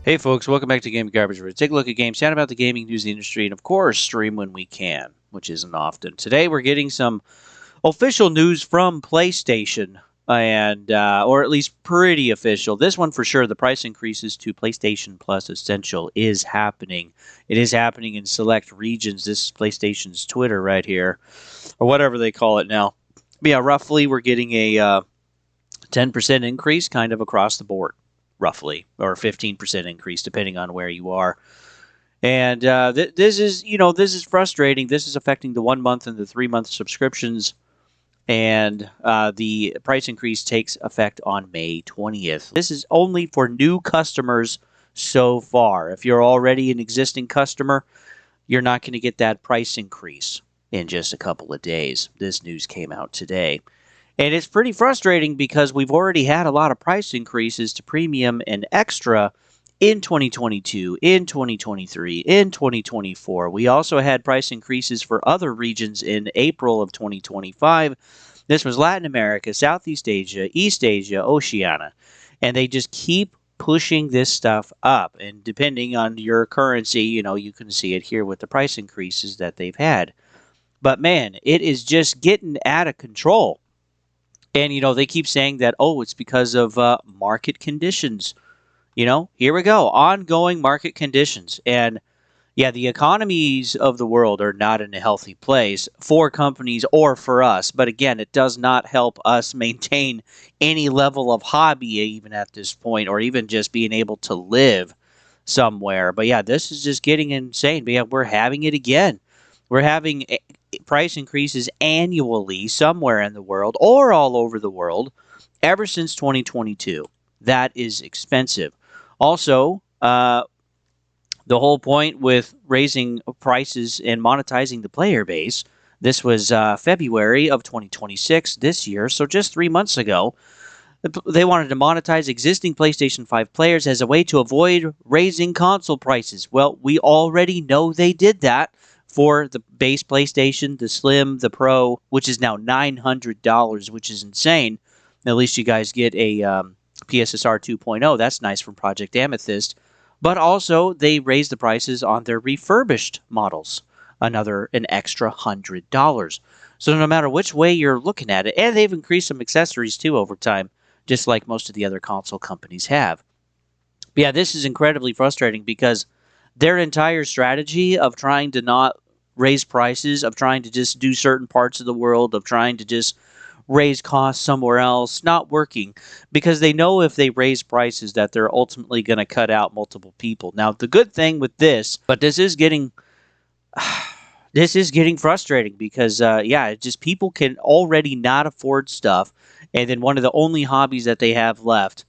Hey folks, welcome back to Game Garbage. We're going to take a look at games, chat about the gaming news of the industry, and of course, stream when we can, which isn't often. Today we're getting some official news from PlayStation, and or at least pretty official. This one for sure, the price increases to PlayStation Plus Essential is happening. It is happening in select regions. This is PlayStation's Twitter right here, or whatever they call it now. But yeah, roughly we're getting a 10% increase kind of across the board, roughly, or 15% increase depending on where you are. And this is, this is frustrating. This is affecting the 1 month and the 3 month subscriptions. And the price increase takes effect on May 20th. This is only for new customers so far. If you're already an existing customer, you're not going to get that price increase in just a couple of days. This news came out today. And it's pretty frustrating because we've already had a lot of price increases to premium and extra in 2022, in 2023, in 2024. We also had price increases for other regions in April of 2025. This was Latin America, Southeast Asia, East Asia, Oceania. And they just keep pushing this stuff up. And depending on your currency, you can see it here with the price increases that they've had. But man, it is just getting out of control. And, they keep saying that, oh, it's because of market conditions. Here we go. Ongoing market conditions. And yeah, the economies of the world are not in a healthy place for companies or for us. But again, it does not help us maintain any level of hobby even at this point, or even just being able to live somewhere. But yeah, this is just getting insane. But yeah, we're having it again. We're having price increases annually somewhere in the world or all over the world ever since 2022. That is expensive. Also, the whole point with raising prices and monetizing the player base, this was February of 2026 this year, so just 3 months ago. They wanted to monetize existing PlayStation 5 players as a way to avoid raising console prices. Well, we already know they did that for the base PlayStation, the Slim, the Pro, which is now $900, which is insane. At least you guys get a PSSR 2.0. That's nice from Project Amethyst. But also, they raised the prices on their refurbished models, an extra $100. So no matter which way you're looking at it, and they've increased some accessories too over time, just like most of the other console companies have. But yeah, this is incredibly frustrating because their entire strategy of trying to not raise prices, of trying to just do certain parts of the world, of trying to just raise costs somewhere else, not working, because they know if they raise prices that they're ultimately going to cut out multiple people. Now, the good thing with this, but this is getting frustrating because just people can already not afford stuff, and then one of the only hobbies that they have left,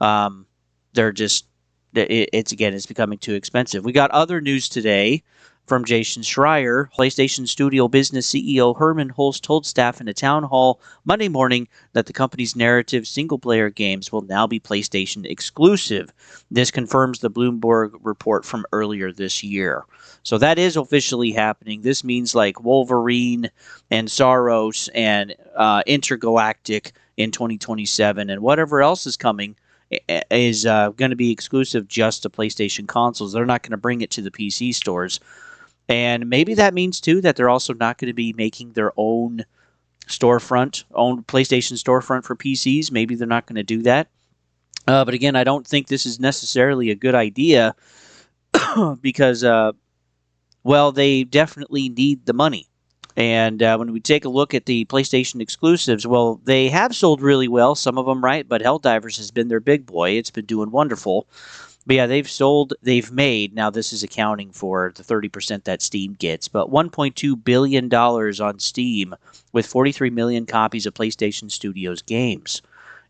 they're just it's becoming too expensive. We got other news today from Jason Schreier. PlayStation Studio Business CEO Herman Hulst told staff in a town hall Monday morning that the company's narrative single-player games will now be PlayStation exclusive. This confirms the Bloomberg report from earlier this year. So that is officially happening. This means like Wolverine and Saros and Intergalactic in 2027 and whatever else is coming is going to be exclusive just to PlayStation consoles. They're not going to bring it to the PC stores. And maybe that means, too, that they're also not going to be making their own PlayStation storefront for PCs. Maybe they're not going to do that. But again, I don't think this is necessarily a good idea because, they definitely need the money. And when we take a look at the PlayStation exclusives, well, they have sold really well, some of them, right? But Helldivers has been their big boy. It's been doing wonderful. But yeah, they've made, now this is accounting for the 30% that Steam gets, but $1.2 billion on Steam with 43 million copies of PlayStation Studios games.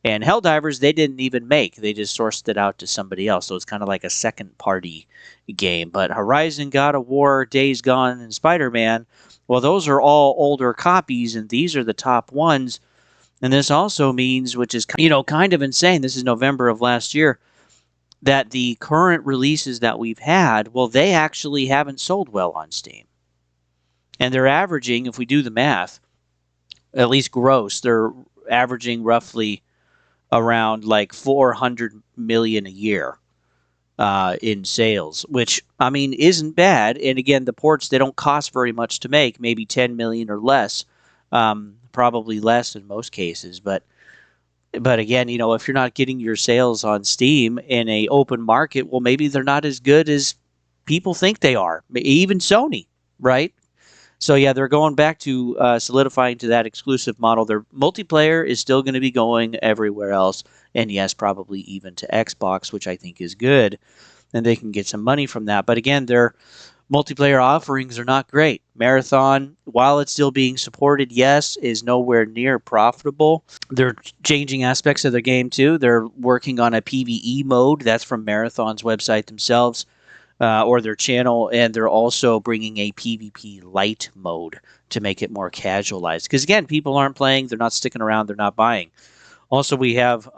And Helldivers, they didn't even make. They just sourced it out to somebody else. So it's kind of like a second-party game. But Horizon, God of War, Days Gone, and Spider-Man, well, those are all older copies, and these are the top ones. And this also means, which is, kind of insane, this is November of last year, that the current releases that we've had, well, they actually haven't sold well on Steam. And they're averaging, if we do the math, at least gross, they're averaging roughly around like 400 million a year. in sales, which I mean isn't bad. And again, the ports, they don't cost very much to make, maybe 10 million or less, probably less in most cases. But again, if you're not getting your sales on Steam in a open market, well, maybe they're not as good as people think they are. Even Sony, right? So yeah, they're going back to solidifying to that exclusive model. Their multiplayer is still going to be going everywhere else, and yes, probably even to Xbox, which I think is good, and they can get some money from that. But again, their multiplayer offerings are not great. Marathon, while it's still being supported, yes, is nowhere near profitable. They're changing aspects of their game too. They're working on a PvE mode. That's from Marathon's website themselves, or their channel, and they're also bringing a PvP light mode to make it more casualized. Because again, people aren't playing, they're not sticking around, they're not buying. Also, we have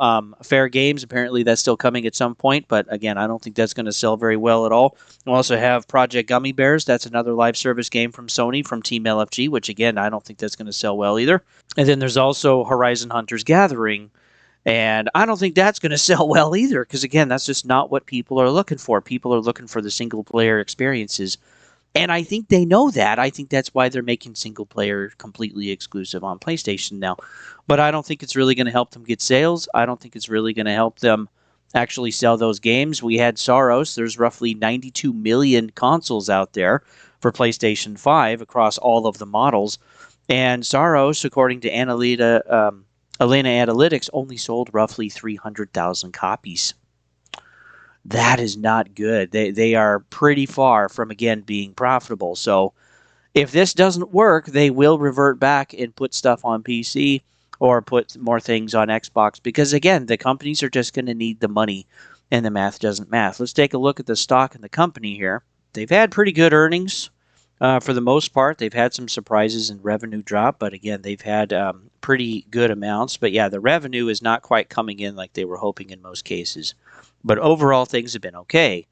Fair Games. Apparently, that's still coming at some point, but again, I don't think that's going to sell very well at all. We also have Project Gummy Bears. That's another live service game from Sony, from Team LFG, which again, I don't think that's going to sell well either. And then there's also Horizon Hunters Gathering, and I don't think that's going to sell well either, because again, that's just not what people are looking for. People are looking for the single player experiences. And I think they know that. I think that's why they're making single player completely exclusive on PlayStation now. But I don't think it's really going to help them get sales. I don't think it's really going to help them actually sell those games. We had Soros. There's roughly 92 million consoles out there for PlayStation 5 across all of the models. And Soros, according to Elena Analytics, only sold roughly 300,000 copies. That is not good. They are pretty far from, again, being profitable. So if this doesn't work, they will revert back and put stuff on PC or put more things on Xbox, because again, the companies are just going to need the money, and the math doesn't math. Let's take a look at the stock in the company here. They've had pretty good earnings for the most part. They've had some surprises in revenue drop, but again, they've had pretty good amounts. But yeah, the revenue is not quite coming in like they were hoping in most cases. But overall, things have been okay.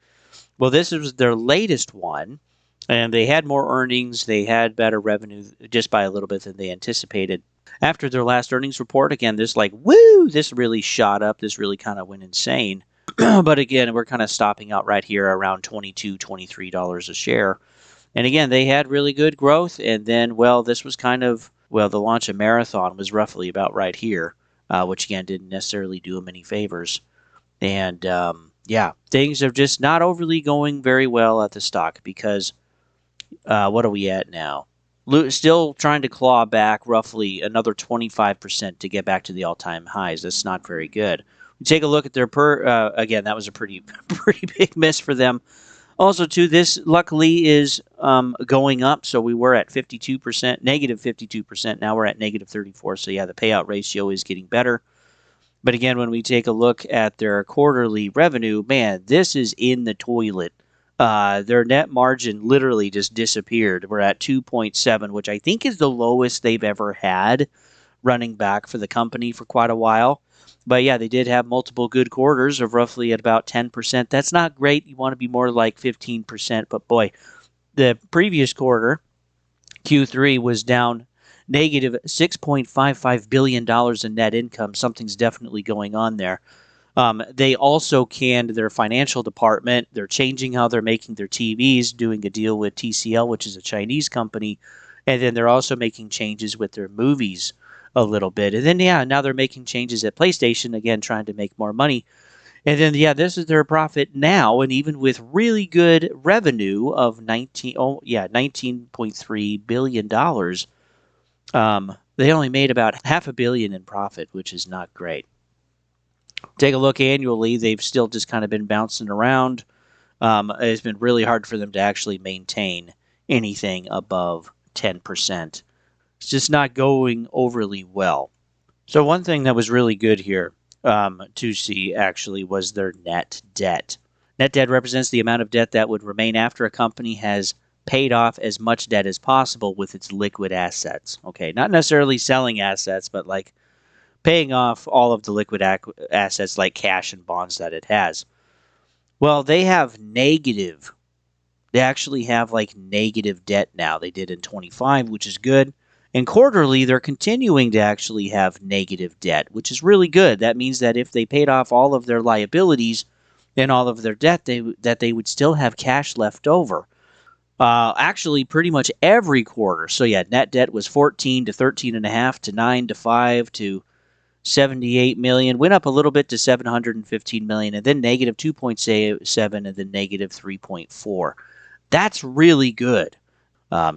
Well, this was their latest one, and they had more earnings. They had better revenue just by a little bit than they anticipated. After their last earnings report, again, this this really shot up. This really kind of went insane. But again, we're kind of stopping out right here around $22, $23 a share. And again, they had really good growth. And then, this was the launch of Marathon was roughly about right here, which again didn't necessarily do them any favors. And things are just not overly going very well at the stock, because what are we at now? Still trying to claw back roughly another 25% to get back to the all-time highs. That's not very good. We take a look at their again, that was a pretty big miss for them. Also, too, this luckily is going up. So we were at 52%, negative 52%. Now we're at negative 34%. So yeah, the payout ratio is getting better. But again, when we take a look at their quarterly revenue, man, this is in the toilet. Their net margin literally just disappeared. We're at 2.7, which I think is the lowest they've ever had running back for the company for quite a while. But yeah, they did have multiple good quarters of roughly at about 10%. That's not great. You want to be more like 15%. But boy, the previous quarter, Q3, was down negative $6.55 billion in net income. Something's definitely going on there. They also canned their financial department. They're changing how they're making their TVs, doing a deal with TCL, which is a Chinese company. And then they're also making changes with their movies a little bit. And then, now they're making changes at PlayStation, again, trying to make more money. And then, this is their profit now. And even with really good revenue of $19.3 billion, they only made about $500 million in profit, which is not great. Take a look annually, they've still just kind of been bouncing around. It's been really hard for them to actually maintain anything above 10%. It's just not going overly well. So one thing that was really good here to see actually was their net debt. Net debt represents the amount of debt that would remain after a company has paid off as much debt as possible with its liquid assets. Okay, not necessarily selling assets, but like paying off all of the liquid assets like cash and bonds that it has. Well, they have negative. They actually have negative debt now. They did in 25, which is good. And quarterly, they're continuing to actually have negative debt, which is really good. That means that if they paid off all of their liabilities, in all of their debt, that they would still have cash left over. Actually, pretty much every quarter. So yeah, net debt was 14 to 13 and a half to 9 to 5 to 78 million. Went up a little bit to 715 million, and then negative 2.7, and then negative 3.4. That's really good.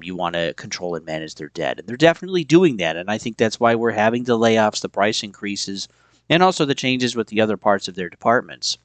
You want to control and manage their debt, and they're definitely doing that. And I think that's why we're having the layoffs, the price increases, and also the changes with the other parts of their departments.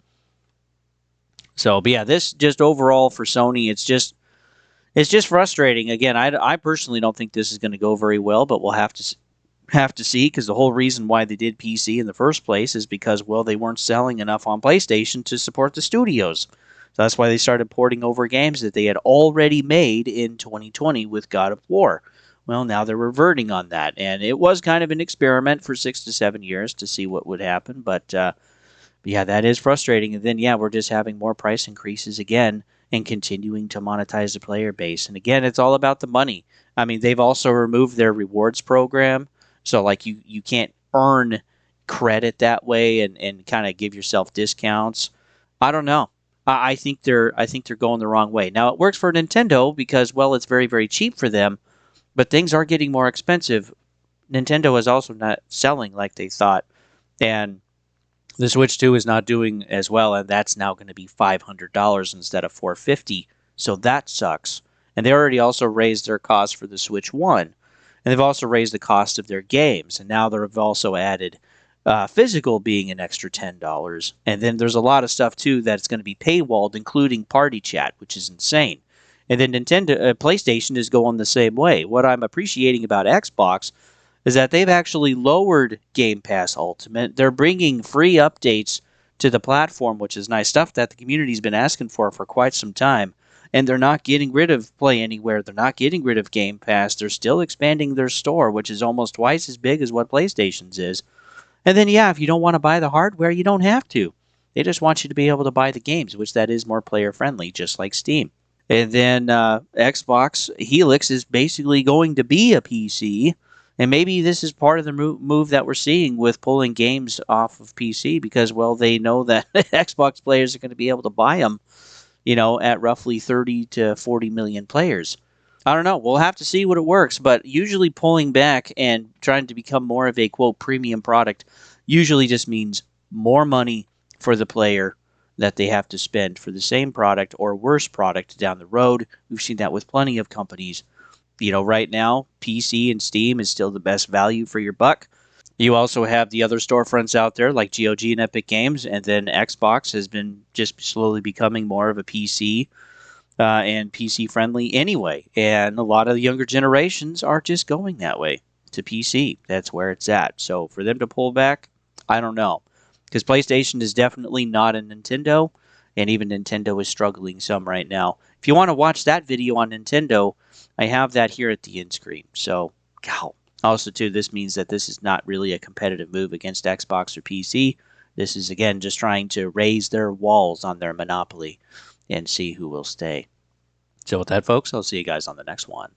So, but yeah, this just overall for Sony, it's just frustrating. Again, I personally don't think this is going to go very well, but we'll have to see, because the whole reason why they did PC in the first place is because, well, they weren't selling enough on PlayStation to support the studios. So that's why they started porting over games that they had already made in 2020 with God of War. Well, now they're reverting on that, and it was kind of an experiment for 6 to 7 years to see what would happen, but yeah, that is frustrating. And then, yeah, we're just having more price increases again and continuing to monetize the player base. And again, it's all about the money. I mean, they've also removed their rewards program. So, like, you can't earn credit that way and kind of give yourself discounts. I don't know. I think they're going the wrong way. Now, it works for Nintendo because, well, it's very, very cheap for them, but things are getting more expensive. Nintendo is also not selling like they thought. And the Switch 2 is not doing as well, and that's now going to be $500 instead of $450. So that sucks. And they already also raised their cost for the Switch 1. And they've also raised the cost of their games. And now they've also added physical being an extra $10. And then there's a lot of stuff, too, that's going to be paywalled, including party chat, which is insane. And then PlayStation is going the same way. What I'm appreciating about Xbox is that they've actually lowered Game Pass Ultimate. They're bringing free updates to the platform, which is nice stuff that the community's been asking for quite some time. And they're not getting rid of Play Anywhere. They're not getting rid of Game Pass. They're still expanding their store, which is almost twice as big as what PlayStation's is. And then, yeah, if you don't want to buy the hardware, you don't have to. They just want you to be able to buy the games, which that is more player-friendly, just like Steam. And then Xbox Helix is basically going to be a PC. And maybe this is part of the move that we're seeing with pulling games off of PC because, well, they know that Xbox players are going to be able to buy them, at roughly 30 to 40 million players. I don't know. We'll have to see what it works, but usually pulling back and trying to become more of a, quote, premium product usually just means more money for the player that they have to spend for the same product or worse product down the road. We've seen that with plenty of companies. Right now, PC and Steam is still the best value for your buck. You also have the other storefronts out there like GOG and Epic Games, and then Xbox has been just slowly becoming more of a PC and PC friendly anyway. And a lot of the younger generations are just going that way to PC. That's where it's at. So for them to pull back, I don't know. Because PlayStation is definitely not a Nintendo, and even Nintendo is struggling some right now. If you want to watch that video on Nintendo, I have that here at the end screen. So, also, too, this means that this is not really a competitive move against Xbox or PC. This is, again, just trying to raise their walls on their monopoly and see who will stay. So with that, folks, I'll see you guys on the next one.